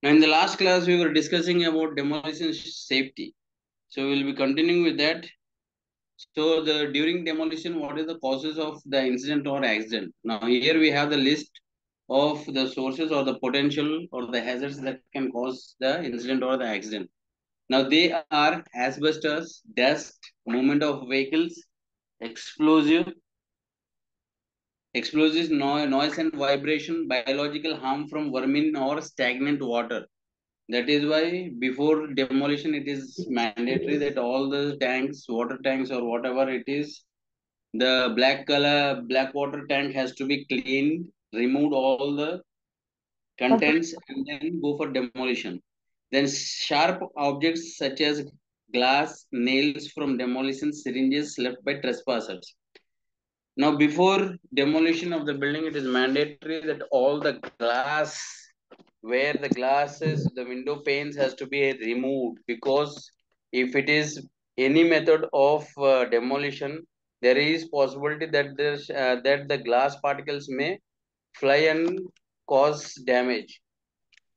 Now, in the last class, we were discussing about demolition safety. So we'll be continuing with that. So during demolition, what is the causes of the incident or accident? Now here we have the list of the sources or the potential or the hazards that can cause the incident or the accident. Now they are asbestos, dust, movement of vehicles, explosives, noise and vibration, biological harm from vermin or stagnant water. That is why before demolition, it is mandatory that all the tanks, water tanks or whatever it is, the black water tank has to be cleaned, removed all the contents, and then go for demolition. Then sharp objects such as glass, nails from demolition, syringes left by trespassers. Now, before demolition of the building, it is mandatory that all the glass, where the glasses, the window panes has to be removed, because if it is any method of demolition, there is possibility that that the glass particles may fly and cause damage.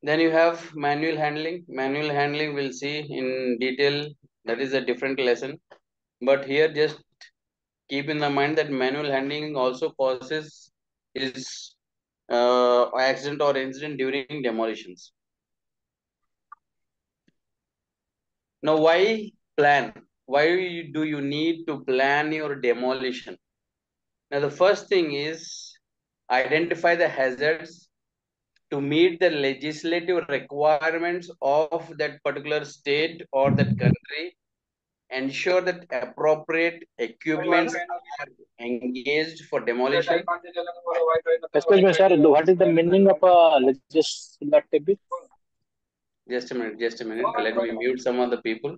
Then you have manual handling. Manual handling we'll see in detail. That is a different lesson. But here just keep in the mind that manual handling also causes is accident or incident during demolitions. Now, why plan? Why do you need to plan your demolition? Now, the first thing is identify the hazards to meet the legislative requirements of that particular state or that country. Ensure that appropriate equipments are engaged for demolition. Excuse me, sir. What is the meaning of legislative? Just a minute. Let me mute some of the people.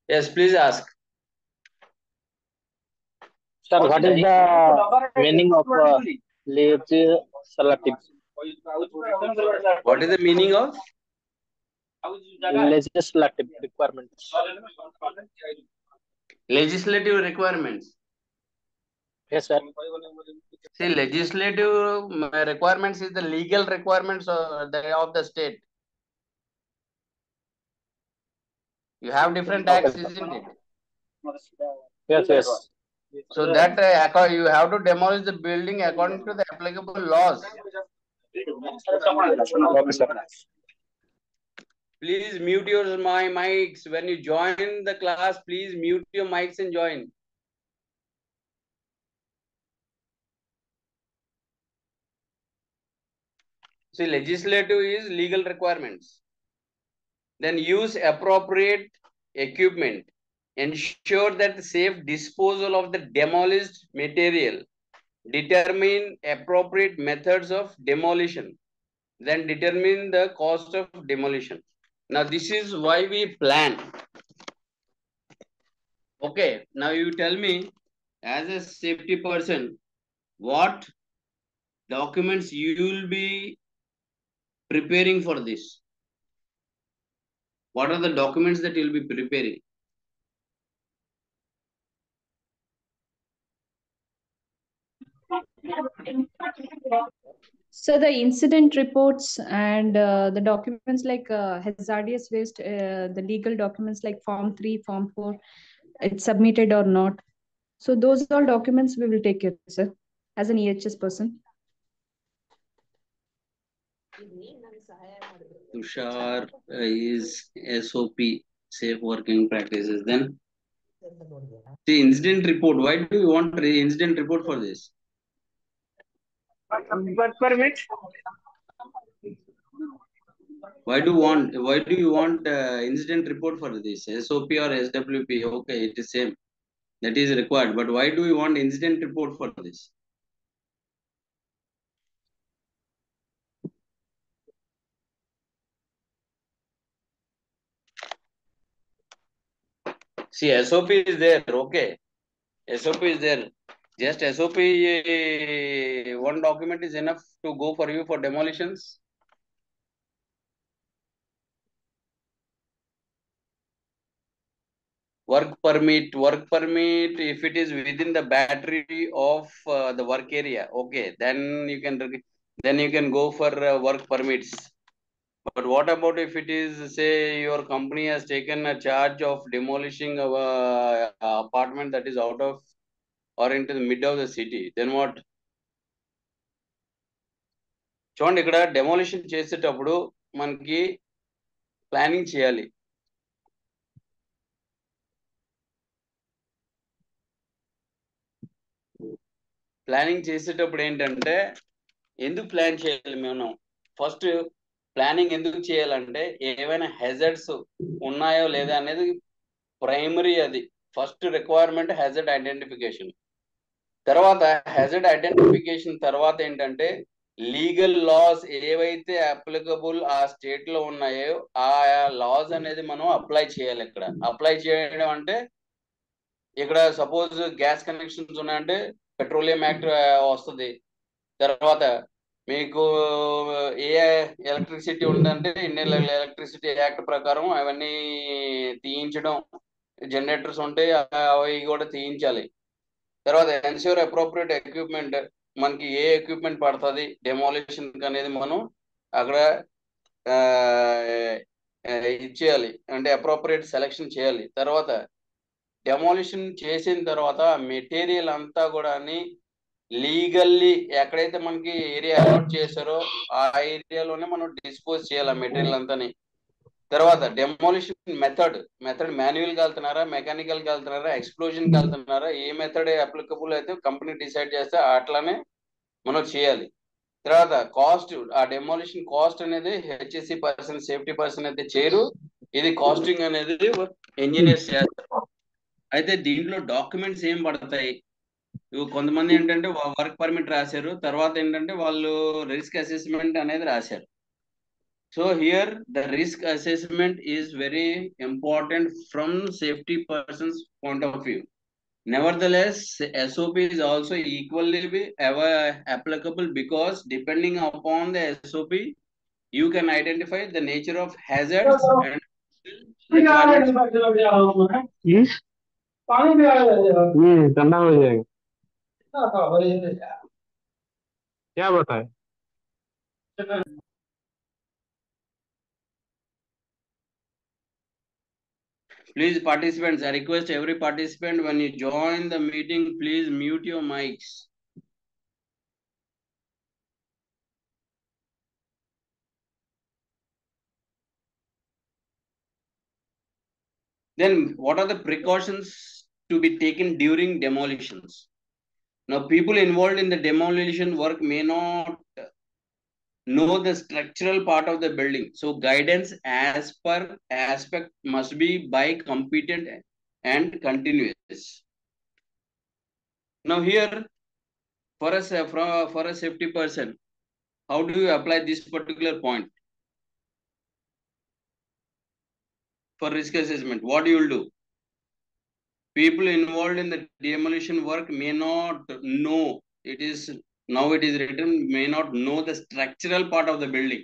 Yes, please ask. Sir, what is the meaning of legislative? What is the meaning of legislative requirements? Legislative requirements? Yes, sir. See, legislative requirements is the legal requirements of the state. You have different acts, isn't it? Yes, yes. So that you have to demolish the building according to the applicable laws. Okay, sir. Please mute your mics. When you join the class, please mute your mics and join. See, legislative is legal requirements. Then use appropriate equipment. Ensure that the safe disposal of the demolished material. Determine appropriate methods of demolition. Then determine the cost of demolition. Now, this is why we plan. Okay, now you tell me, as a safety person, what documents you will be preparing for this? What are the documents that you'll be preparing? So the incident reports and the documents like hazardous waste, the legal documents like Form 3, Form 4, it's submitted or not. So those all documents we will take care, sir, as an EHS person. Tushar is SOP, safe working practices. Then the incident report. Why do you want the incident report for this? Work permit. Why do you want incident report for this? SOP or SWP? Okay, it is same. That is required. But why do you want incident report for this? See, SOP is there. Okay, SOP is there. Just SOP, one document is enough to go for you for demolitions. Work permit, if it is within the battery of the work area, okay, then you can go for work permits. But what about if it is, say, your company has taken a charge of demolishing a apartment that is out of or into the mid of the city, then what? చూడండి, ఇక్కడ demolition చేసేటప్పుడు మనకి planning చేయాలి. Planning చేసేటప్పుడు ఏంటంటే, ఎందుకు plan చేయాలి మేము? ఫస్ట్ ప్లానింగ్ ఎందుకు చేయాలంటే, ఏవైనా హెజర్డ్స్ ఉన్నాయో లేదా అనేది ప్రైమరీ. అది ఫస్ట్ రిక్వైర్మెంట్, హెజర్డ్ ఐడెంటిఫికేషన్. తర్వాత హెజర్డ్ ఐడెంటిఫికేషన్ తర్వాత ఏంటంటే, లీగల్ లాస్ ఏవైతే అప్లికబుల్ ఆ స్టేట్ లో ఉన్నాయో ఆ లాస్ అనేది మనం అప్లై చేయాలి. ఇక్కడ అప్లై చేయడం అంటే, ఇక్కడ సపోజ్ గ్యాస్ కనెక్షన్స్ ఉన్నాయంటే పెట్రోలియం యాక్ట్ వస్తుంది. తర్వాత మీకు ఏ ఎలక్ట్రిసిటీ ఉందంటే ఇండియన్ ఎలక్ట్రిసిటీ యాక్ట్ ప్రకారం అవన్నీ తీయించడం. జనరేటర్స్ ఉంటే అవి కూడా తీయించాలి. తర్వాత ఎన్ష్యూర్ అప్రోప్రియేట్ ఎక్విప్మెంట్, మనకి ఏ ఎక్విప్మెంట్ పడుతుంది డెమోలిషన్ అనేది మనం అక్కడ ఇచ్చేయాలి, అంటే అప్రోప్రియేట్ సెలెక్షన్ చేయాలి. తర్వాత డెమోలిషన్ చేసిన తర్వాత మెటీరియల్ అంతా కూడా లీగల్లీ ఎక్కడైతే మనకి ఏరియా అలాట్ చేశారో ఆ ఏరియాలోనే మనం డిస్పోజ్ చేయాలి ఆ మెటీరియల్ అంతాని. తర్వాత డెమోలిషన్ మెథడ్ మాన్యువల్ గా వెళ్తున్నారా, మెకానికల్ గా వెళ్తున్నారా, ఎక్స్ప్లోజన్ గా వెళ్తున్నారా, ఏ మెథడ్ అప్లికబుల్ అయితే కంపెనీ డిసైడ్ చేస్తే అట్లానే మనం చేయాలి. తర్వాత కాస్ట్, ఆ డెమోలిషన్ కాస్ట్ అనేది హెచ్ఎస్సి పర్సన్, సేఫ్టీ పర్సన్ అయితే చేయరు. ఇది కాస్టింగ్ అనేది ఇంజనీర్స్ చేస్తారు. అయితే దీంట్లో డాక్యుమెంట్స్ ఏం పడతాయి? కొంతమంది ఏంటంటే వర్క్ పర్మిట్ రాశారు, తర్వాత ఏంటంటే వాళ్ళు రిస్క్ అసెస్మెంట్ అనేది రాశారు. So here the risk assessment is very important from safety persons point of view. Nevertheless, SOP is also equally be applicable because depending upon the SOP, you can identify the nature of hazards and requirements. Yes. ठंडा हो जाएगा. क्या बताए? Please, participants, I request every participant, when you join the meeting, please mute your mics. Then what are the precautions to be taken during demolitions? Now, people involved in the demolition work may not know the structural part of the building. So guidance as per aspect must be by competent and continuous. Now here, for a safety person, how do you apply this particular point? For risk assessment, what you will do? People involved in the demolition work may not know, it is written, may not know the structural part of the building.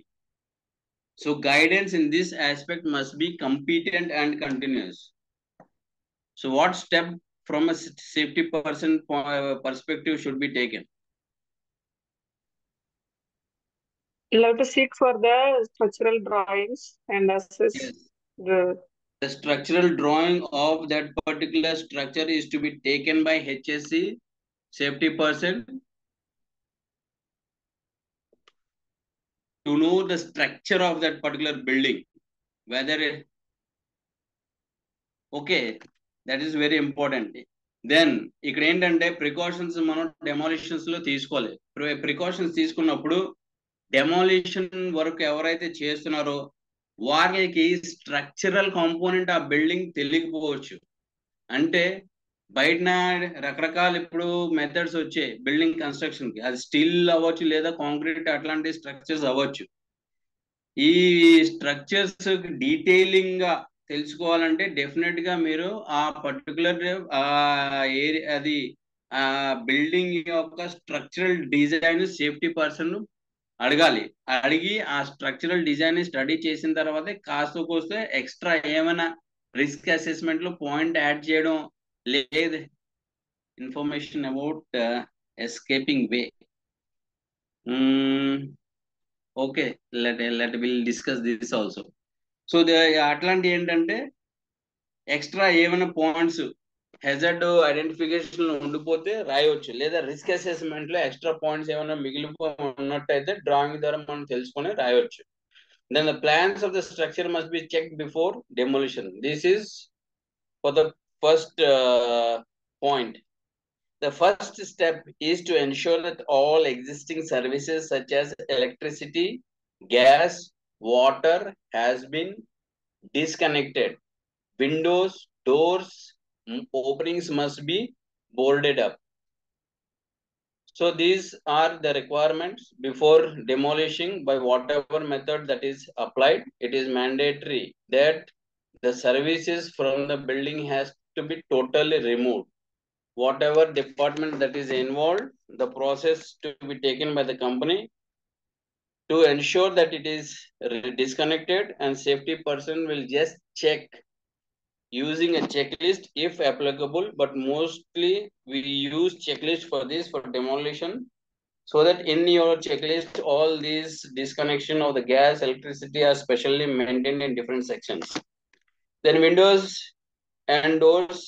So guidance in this aspect must be competent and continuous. So what step from a safety person perspective should be taken? You'll have to seek for the structural drawings and assess. Yes. The structural drawing of that particular structure is to be taken by HSC safety person to know the structure of that particular building, whether it, okay, that is very important. Then ఇక్కడ ఏంటంటే precautions మనం demolitions లో తీసుకోవాలి. Precautions తీసుకున్నప్పుడు demolition work ఎవరైతే చేస్తున్నారో వారికి structural component ఆ బిల్డింగ్ తెలియకపోవచ్చు. అంటే బయట రకరకాల ఇప్పుడు మెథడ్స్ వచ్చాయి బిల్డింగ్ కన్స్ట్రక్షన్ కి, అది స్టీల్ అవ్వచ్చు లేదా కాంక్రీట్ అట్లాంటి స్ట్రక్చర్స్ అవ్వచ్చు. ఈ స్ట్రక్చర్స్ డీటెయిలింగ్ గా తెలుసుకోవాలంటే డెఫినెట్ గా మీరు ఆ పర్టికులర్ ఏరియా అది ఆ బిల్డింగ్ యొక్క స్ట్రక్చరల్ డిజైన్ సేఫ్టీ పర్సన్ అడగాలి. అడిగి ఆ స్ట్రక్చరల్ డిజైన్ స్టడీ చేసిన తర్వాత కాస్త కోస్తే ఎక్స్ట్రా ఏమైనా రిస్క్ అసెస్మెంట్ లో పాయింట్ యాడ్ చేయడం లేదు. Information about escaping way. Okay, let will discuss this also. So అట్లాంటి ఏంటంటే ఎక్స్ట్రా ఏమైనా పాయింట్స్ హెజర్డ్ ఐడెంటిఫికేషన్ లో ఉండిపోతే రాయవచ్చు, లేదా రిస్క్ అసెస్మెంట్ లో ఎక్స్ట్రా పాయింట్స్ ఏమైనా మిగిలిపోయినట్టయితే డ్రాయింగ్ ద్వారా మనం తెలుసుకొని రాయవచ్చు. Then the plans of the structure must be checked before demolition. This is for the first point. The first step is to ensure that all existing services such as electricity, gas, water has been disconnected. Windows, doors, openings must be boarded up. So these are the requirements before demolishing by whatever method that is applied. It is mandatory that the services from the building has to be totally removed. Whatever department that is involved, the process to be taken by the company to ensure that it is disconnected, and safety person will just check using a checklist if applicable, but mostly we use checklist for this for demolition, so that in your checklist all these disconnection of the gas, electricity are specially maintained in different sections. Then windows and doors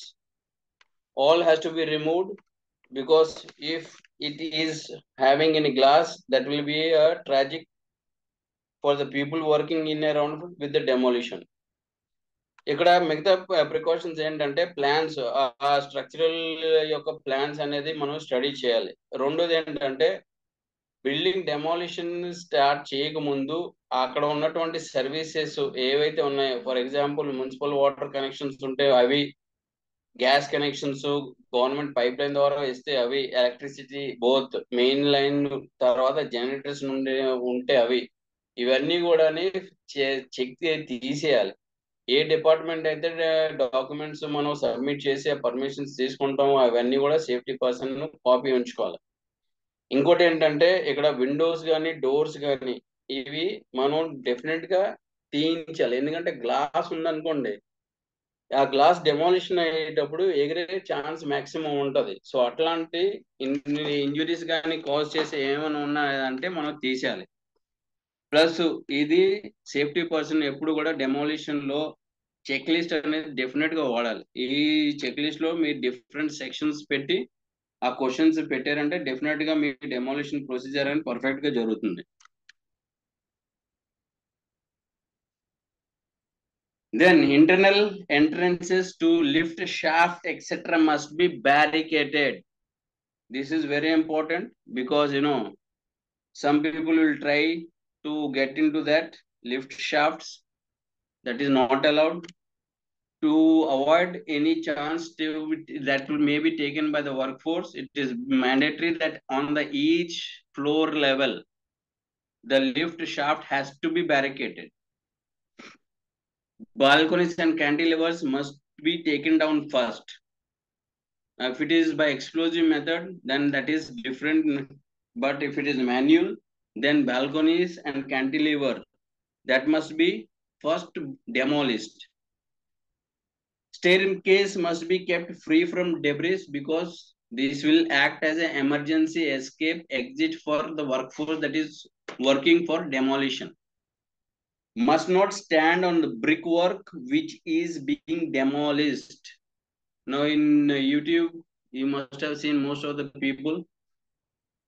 all has to be removed, because if it is having any glass, that will be a tragic for the people working in around with the demolition. ఇక్కడ మిగతా precautions ఏంటంటే plans, ఆ structural యొక్క plans అనేది మనం study చేయాలి. రెండోది ఏంటంటే బిల్డింగ్ డెమాలిషన్ స్టార్ట్ చేయకముందు అక్కడ ఉన్నటువంటి సర్వీసెస్ ఏవైతే ఉన్నాయో, for example municipal water connections ఉంటే అవి, gas connections government pipe line ద్వారా ఇస్తే అవి, ఎలక్ట్రిసిటీ బోత్ మెయిన్ లైన్ తర్వాత జనరేటర్స్ నుండి ఉంటే అవి, ఇవన్నీ కూడా చెక్ తీసేయాలి. ఏ డిపార్ట్మెంట్ అయితే డాక్యుమెంట్స్ మనం సబ్మిట్ చేసి పర్మిషన్స్ తీసుకుంటామో అవన్నీ కూడా సేఫ్టీ పర్సన్ కాపీ ఉంచుకోవాలి. ఇంకోటి ఏంటంటే ఇక్కడ విండోస్ కానీ డోర్స్ కానీ ఇవి మనం డెఫినెట్ గా తీయించాలి. ఎందుకంటే గ్లాస్ ఉందనుకోండి, ఆ గ్లాస్ డెమాలిషన్ అయ్యేటప్పుడు ఎగిరే ఛాన్స్ మాక్సిమం ఉంటది. సో అట్లాంటి ఇంజురీస్ కానీ కాజ్ చేసే ఏమైనా ఉన్నాయంటే మనం తీసేయాలి. ప్లస్ ఇది సేఫ్టీ పర్సన్ ఎప్పుడు కూడా డెమాలిషన్ లో చెక్ లిస్ట్ అనేది డెఫినెట్ గా వాడాలి. ఈ చెక్ లిస్ట్ లో మీరు డిఫరెంట్ సెక్షన్స్ పెట్టి ఆ క్వశ్చన్స్ పెట్టారంటే డెఫినెట్ గా మీ డెమాలిషన్ ప్రొసీజర్ అని పర్ఫెక్ట్ గా జరుగుతుంది. Then internal entrances to lift, shaft, etc. must be barricaded. This is very important because some people will try to get into that lift shafts. That is not allowed. To avoid any chance that may be taken by the workforce, it is mandatory that on the each floor level, the lift shaft has to be barricaded. Balconies and cantilevers must be taken down first. If it is by explosive method, then that is different. But if it is manual, then balconies and cantilever, that must be first demolished. Staircase must be kept free from debris, because this will act as an emergency escape exit for the workforce that is working for demolition. Must not stand on the brickwork which is being demolished. Now in YouTube, you must have seen most of the people,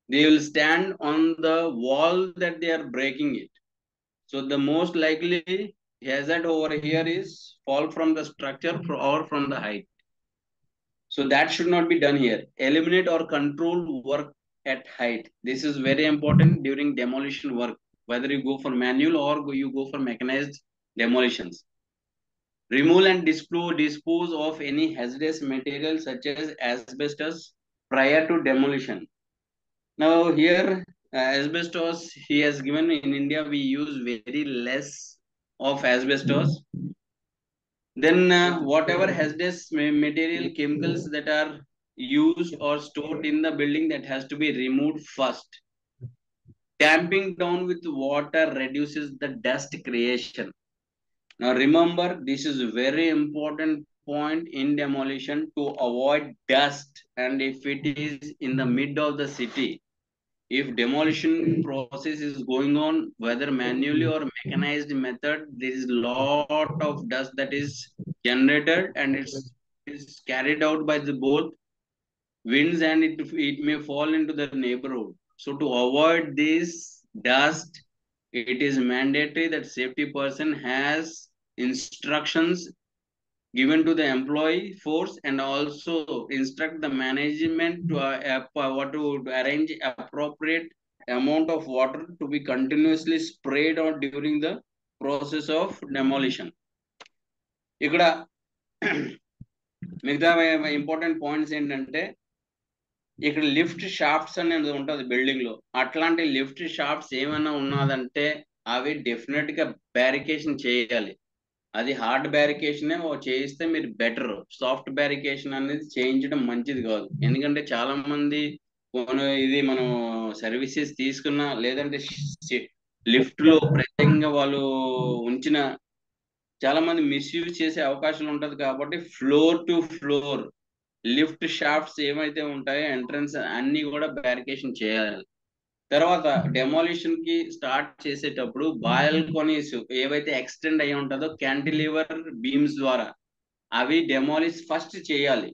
they will stand on the wall that they are breaking it. So the most likely hazard over here is fall from the structure or from the height. So that should not be done here. Eliminate or control work at height. This is very important during demolition work, whether you go for manual or you go for mechanized demolitions. Remove and dispose of any hazardous material such as asbestos prior to demolition. Now here, asbestos, he has given in India, we use very less of asbestos. Then whatever hazardous material chemicals that are used or stored in the building, that has to be removed first. Tamping down with water reduces the dust creation. Now remember, this is a very important point in demolition to avoid dust. And if it is in the mid of the city, if demolition process is going on, whether manually or mechanized method, there is lot of dust that is generated, and it's carried out by the both winds, and it may fall into the neighborhood. So to avoid this dust, it is mandatory that safety person has instructions given to the employee force, and also instruct the management to what to arrange appropriate amount of water to be continuously sprayed out during the process of demolition. ఇక్కడ మిగతా important points ఏంటంటే, ఇక్కడ lift shafts అనేది ఉంటుంది building లో. అట్లాంటి lift shafts ఏమైనా ఉన్నదంటే అవి డెఫినెట్ గా బ్యారికేషన్ చేయాలి. అది హార్డ్ బ్యారికేషన్ చేయిస్తే మీరు బెటర్. సాఫ్ట్ బ్యారికేషన్ అనేది చేయించడం మంచిది కాదు. ఎందుకంటే చాలా మంది ఇది మనం సర్వీసెస్ తీసుకున్నా, లేదంటే లిఫ్ట్ లో ప్రత్యేకంగా వాళ్ళు ఉంచిన చాలా మంది మిస్యూజ్ చేసే అవకాశాలు ఉంటది. కాబట్టి floor to floor lift shafts ఏమైతే ఉంటాయో ఎంట్రన్స్ అన్ని కూడా బ్యారికేషన్ చేయాలి. తర్వాత డెమాలిషన్ కి స్టార్ట్ చేసేటప్పుడు బాల్కనీస్ ఏవైతే ఎక్స్టెండ్ అయి ఉంటుందో క్యాంటిలివర్ బీమ్స్ ద్వారా అవి డెమాలిష్ ఫస్ట్ చేయాలి.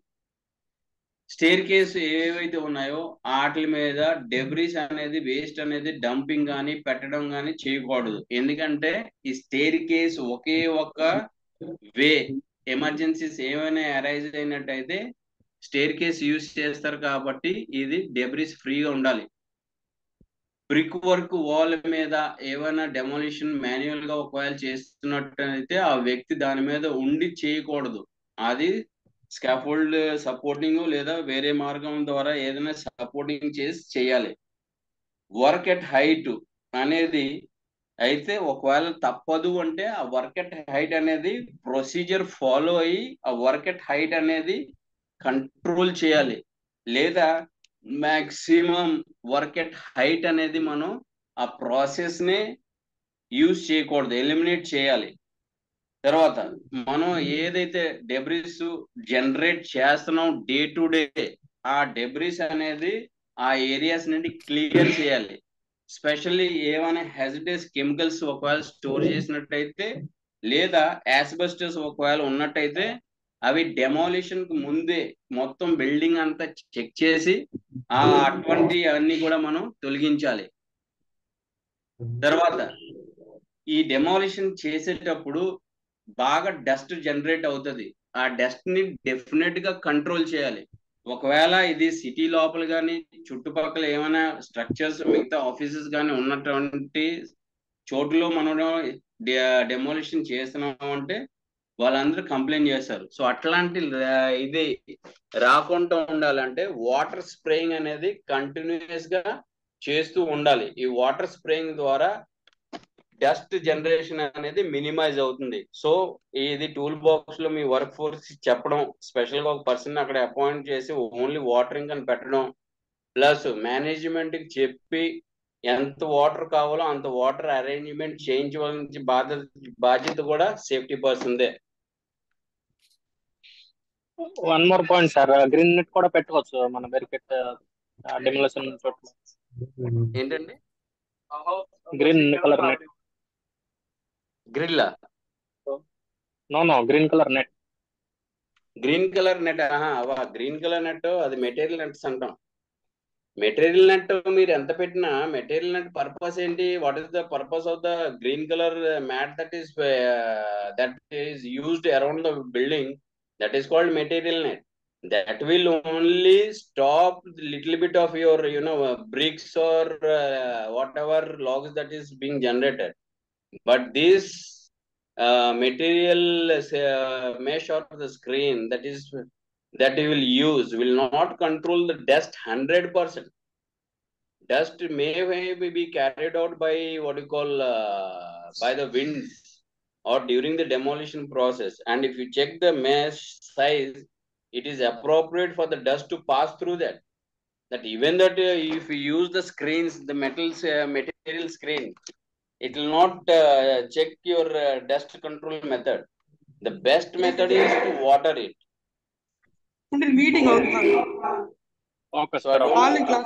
స్టేర్ కేసు ఏవైతే ఉన్నాయో వాటి మీద డెబ్రిస్ అనేది, వేస్ట్ అనేది డంపింగ్ కానీ పెట్టడం కానీ చేయకూడదు. ఎందుకంటే ఈ స్టేర్ కేసు ఒకే ఒక్క వే, ఎమర్జెన్సీస్ ఏమైనా అరైజ్ అయినట్టయితే స్టేర్ కేసు యూజ్ చేస్తారు. కాబట్టి ఇది డెబ్రిస్ ఫ్రీగా ఉండాలి. బ్రిక్ వర్క్ వాల్ మీద ఏమైనా డెమోలిషన్ మాన్యువల్ గా ఒకవేళ చేస్తున్నట్టయితే ఆ వ్యక్తి దాని మీద ఉండి చేయకూడదు. అది స్కాఫోల్డ్ సపోర్టింగ్ లేదా వేరే మార్గం ద్వారా ఏదైనా సపోర్టింగ్ చేసి చేయాలి. వర్క్ ఎట్ హైట్ అనేది అయితే ఒకవేళ తప్పదు అంటే ఆ వర్క్ ఎట్ హైట్ అనేది ప్రొసీజర్ ఫాలో అయ్యి ఆ వర్క్ ఎట్ హైట్ అనేది కంట్రోల్ చేయాలి. లేదా మాక్సిమం వర్క్ ఎట్ హైట్ అనేది మనం ఆ ప్రాసెస్ ని యూజ్ చేయకూడదు, ఎలిమినేట్ చేయాలి. తర్వాత మనం ఏదైతే డెబ్రిస్ జనరేట్ చేస్తున్నాం డే టు డే, ఆ డెబ్రిస్ అనేది ఆ ఏరియాస్ నుండి క్లియర్ చేయాలి. స్పెషల్లీ ఏమైనా హెజిటేస్ కెమికల్స్ ఒకవేళ స్టోర్ చేసినట్టయితే, లేదా యాస్బెస్టస్ ఒకవేళ ఉన్నట్టయితే అవి డెమాలిషన్ కు ముందే మొత్తం బిల్డింగ్ అంతా చెక్ చేసి అటువంటి అన్ని కూడా మనం తొలగించాలి. తర్వాత ఈ డెమాలిషన్ చేసేటప్పుడు బాగా డస్ట్ జనరేట్ అవుతుంది. ఆ డస్ట్ ని డెఫినెట్ గా కంట్రోల్ చేయాలి. ఒకవేళ ఇది సిటీ లోపల కానీ చుట్టుపక్కల ఏమైనా స్ట్రక్చర్స్ మిగతా ఆఫీసెస్ కానీ ఉన్నటువంటి చోటులో మనం డెమాలిషన్ చేస్తున్నాం అంటే వాళ్ళందరూ కంప్లైంట్ చేస్తారు. సో అట్లాంటి ఇది రాకుండా ఉండాలంటే వాటర్ స్ప్రేయింగ్ అనేది కంటిన్యూస్ గా చేస్తూ ఉండాలి. ఈ వాటర్ స్ప్రేయింగ్ ద్వారా డస్ట్ జనరేషన్ అనేది మినిమైజ్ అవుతుంది. సో ఇది టూల్ బాక్స్ లో మీ వర్క్ ఫోర్స్ చెప్పడం, స్పెషల్ గా ఒక పర్సన్ అక్కడ అపాయింట్ చేసి ఓన్లీ వాటరింగ్ అని పెట్టడం, ప్లస్ మేనేజ్మెంట్ కి చెప్పి ఎంత వాటర్ కావాలో అంత వాటర్ అరేంజ్మెంట్ చేయించవలసిన బాధ్యత కూడా సేఫ్టీ పర్సన్దే. One more point sir, green net కూడా పెట్టుకోవచ్చు మన బెరికెట్ డెమోలిషన్ చోట్ల. ఏంటండి? Green colour net. గ్రిల్లా? No green colour net. Green colour net? Green colour net అది మెటీరియల్ నెట్స్ అంటాం. మెటీరియల్ నెట్ మీరు ఎంత పెట్టినా మెటీరియల్ నెట్ పర్పస్ ఏంటి? What is the purpose of the green colour mat that is used around the building? That is called material net. That will only stop little bit of your bricks or whatever logs that is being generated. But this material mesh or the screen that you will use will not control the dust 100%. Dust may be carried out by what you call by the winds or during the demolition process. And if you check the mesh size, it is appropriate for the dust to pass through that. That even that if you use the screens, the material screen, it will not check your dust control method. The best method is to water it. Meeting Okay, So I sir. don't all in class.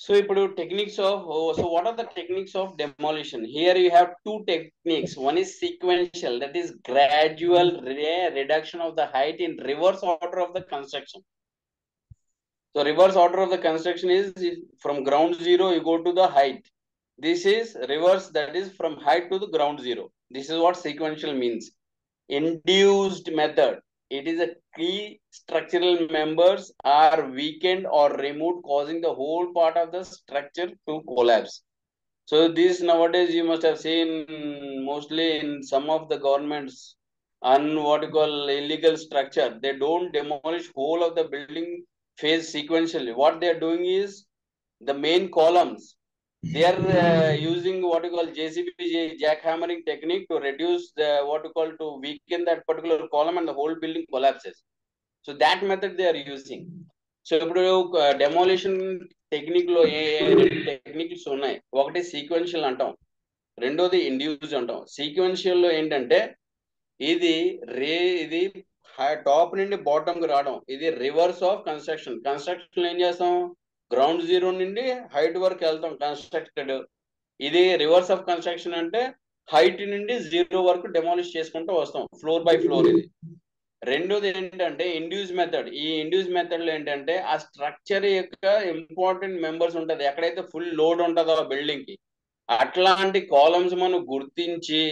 So techniques of so what are the techniques of demolition? Here you have two techniques. One is sequential, that is gradual reduction of the height in reverse order of the construction. So reverse order of the construction is from ground zero you go to the height. This is reverse, that is from height to the ground zero. This is what sequential means. Induced method. It is a key structural members are weakened or removed, causing the whole part of the structure to collapse. So this nowadays you must have seen mostly in some of the governments on what you call illegal structure. They don't demolish whole of the building phase sequentially. What they are doing is the main columns. They are using what you call JCB jackhammering technique to reduce the what you call to weaken that particular column, and the whole building collapses. So that method they are using. So demolition technique లో ఏ techniques ఉన్నాయి. ఒకటి sequential అంటాం, రెండోది induce అంటాం. Sequential లో ఏంటంటే ఇది ఇది టాప్ నుండి బాటమ్ కి రావడం, ఇది రివర్స్ ఆఫ్ కన్స్ట్రక్షన్. కన్స్ట్రక్షన్ ఏం చేస్తాం, గ్రౌండ్ జీరో నుండి హైట్ వరకు వెళ్తాం కన్స్ట్రక్టెడ్. ఇది రివర్స్ ఆఫ్ కన్స్ట్రక్షన్ అంటే హైట్ నుండి జీరో వరకు డెమాలిష్ చేసుకుంటూ వస్తాం, ఫ్లోర్ బై ఫ్లోర్. ఇది రెండోది ఏంటంటే ఇండ్యూస్ మెథడ్. ఈ ఇండ్యూస్ మెథడ్ లో ఏంటంటే ఆ స్ట్రక్చర్ యొక్క ఇంపార్టెంట్ మెంబర్స్ ఉంటది, ఎక్కడైతే ఫుల్ లోడ్ ఉంటుందో ఆ బిల్డింగ్ కి, అట్లాంటి కాలమ్స్ మనం గుర్తించి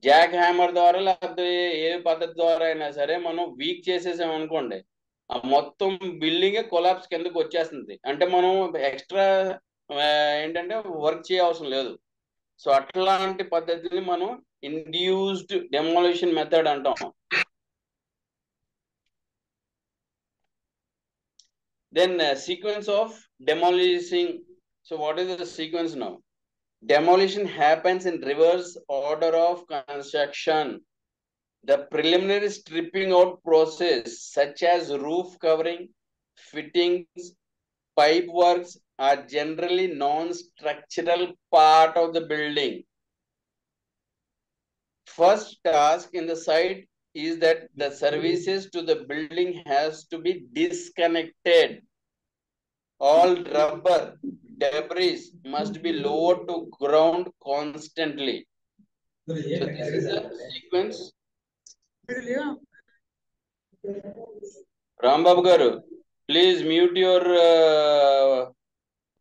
జాక్ హ్యామర్ ద్వారా లేకపోతే ఏ పద్ధతి ద్వారా అయినా సరే మనం వీక్ చేసేసాం అనుకోండి, ఆ మొత్తం బిల్డింగ్ కొలాప్స్ కిందకి వచ్చేస్తుంది. అంటే మనం ఎక్స్ట్రా ఏంటంటే వర్క్ చేయవసరం లేదు. సో అట్లాంటి పద్ధతిని మనం ఇండ్యూస్డ్ డెమోలిషన్ మెథడ్ అంటాం. Then sequence of demolishing. So what is the sequence now? Demolition happens in reverse order of construction. The preliminary stripping out process such as roof covering, fittings, pipe works are generally non-structural part of the building. First task in the site is that the services to the building has to be disconnected. All rubber debris must be lowered to ground constantly. So this is a sequence. Rambabu garu, please mute your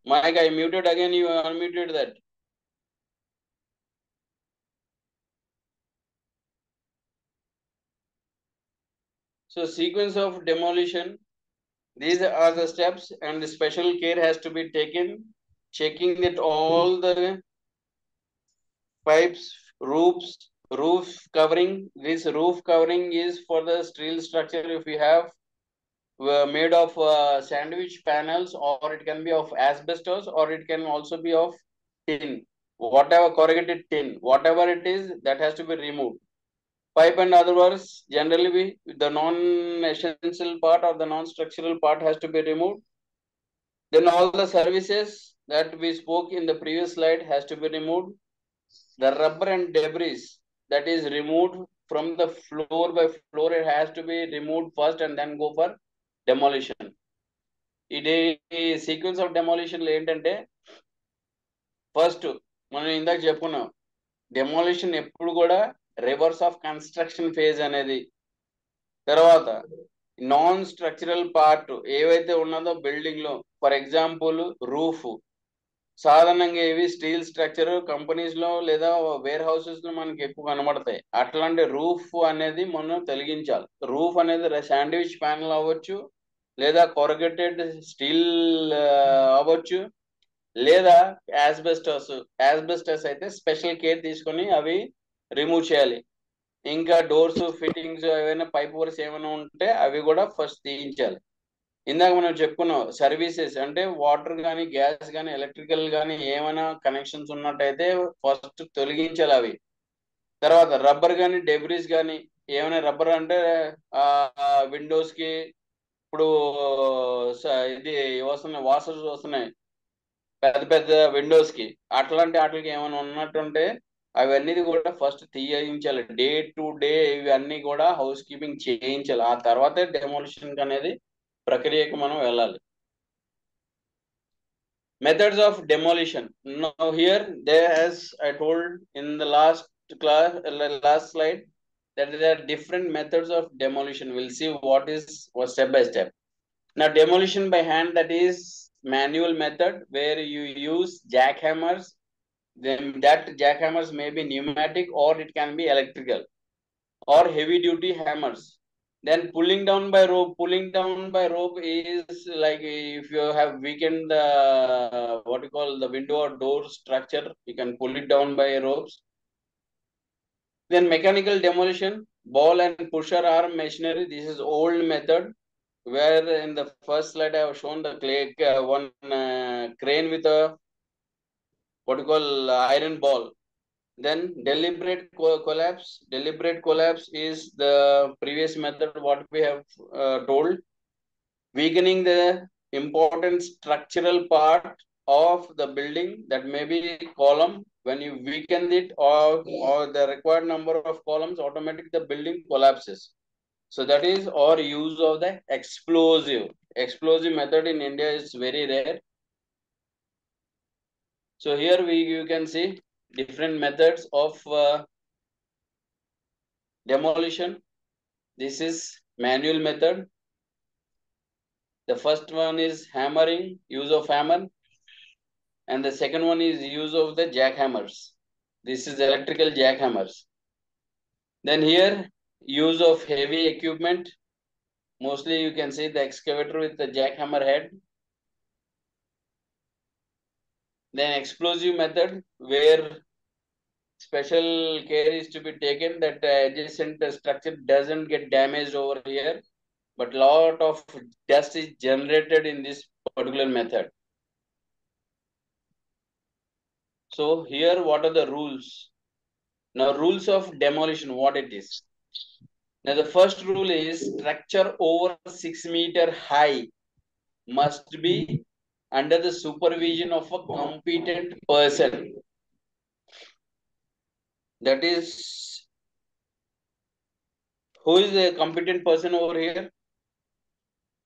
mic. I muted again, you unmuted that. So sequence of demolition, these are the steps, and the special care has to be taken, checking that all the pipes, roof covering. This roof covering is for the steel structure. If you have made of sandwich panels, or it can be of asbestos, or it can also be of tin, whatever corrugated tin, whatever it is, that has to be removed. Pipe and other works, generally the non-essential part or the non-structural part has to be removed. Then all the services that we spoke in the previous slide has to be removed. The rubber and debris that is removed from the floor by floor, it has to be removed first and then go for demolition. ఇది sequence of demolition ఏంటంటే, first మనం ఇందాక చెప్పుకున్నాం, demolition ఎప్పుడు కూడా reverse of construction phase అనేది తర్వాత non structural part ఏవైతే ఉన్నదో బిల్డింగ్ లో, ఫర్ ఎగ్జాంపుల్ రూఫ్. సాధారణంగా ఇవి స్టీల్ స్ట్రక్చర్ కంపెనీస్ లో లేదా వేర్ హౌసెస్ లో మనకి ఎక్కువ కనబడతాయి. అట్లాంటి రూఫ్ అనేది మనం తొలగించాలి. రూఫ్ అనేది శాండ్విచ్ ప్యానల్ అవ్వచ్చు, లేదా కొరగెటెడ్ స్టీల్ అవ్వచ్చు, లేదా యాస్బెస్టస్ అయితే స్పెషల్ కేర్ తీసుకొని అవి రిమూవ్ చేయాలి. ఇంకా డోర్స్ ఫిట్టింగ్స్ ఏమైనా పైప్ వర్క్స్ ఏమైనా ఉంటే అవి కూడా ఫస్ట్ తీయించాలి. ఇందాక మనం చెప్పుకున్నాం సర్వీసెస్ అంటే వాటర్ కానీ గ్యాస్ కానీ ఎలక్ట్రికల్ కానీ ఏమైనా కనెక్షన్స్ ఉన్నట్టయితే ఫస్ట్ తొలగించాలి అవి. తర్వాత రబ్బర్ కానీ డెబ్రీస్ కానీ ఏమైనా, రబ్బర్ అంటే విండోస్ కి ఇప్పుడు ఇది వస్తున్నాయి, వాషర్స్ వస్తున్నాయి పెద్ద పెద్ద విండోస్ కి, అట్లాంటి వాటికి ఏమైనా ఉన్నట్టుంటే అవన్నీ కూడా ఫస్ట్ తీయించాలి. డే టు డే ఇవన్నీ కూడా హౌస్ కీపింగ్ చేయించాలి. ఆ తర్వాతే డెమోలిషన్ అనేది ప్రక్రియకు మనం వెళ్ళాలి. Methods of demolition. Now here there, as I told in the last slide, that there are different methods of demolition. We'll see what is step by step. Now demolition by hand, that is manual method where you use jackhammers. Then that jackhammers may be pneumatic or it can be electrical or heavy duty hammers. Then pulling down by rope. Pulling down by rope is like if you have weakened the what you call the window or door structure, you can pull it down by ropes. Then mechanical demolition, ball and pusher arm machinery. This is old method where in the first slide I have shown the one crane with a what you call iron ball. Then deliberate collapse. Deliberate collapse is the previous method what we have told. Weakening the important structural part of the building, that may be column. When you weaken it or the required number of columns, automatically the building collapses. So that is or use of the explosive. Explosive method in India is very rare. So here you can see different methods of demolition. This is manual method. The first one is hammering, use of hammer, and the second one is use of the jackhammers. This is electrical jackhammers. Then here use of heavy equipment. Mostly you can see the excavator with the jackhammer head. Then explosive method where special care is to be taken that adjacent structure doesn't get damaged over here, but lot of dust is generated in this particular method. So here what are the rules? Now rules of demolition, what it is. Now the first rule is structure over 6 meter high must be under the supervision of a competent person. That is, who is the competent person over here?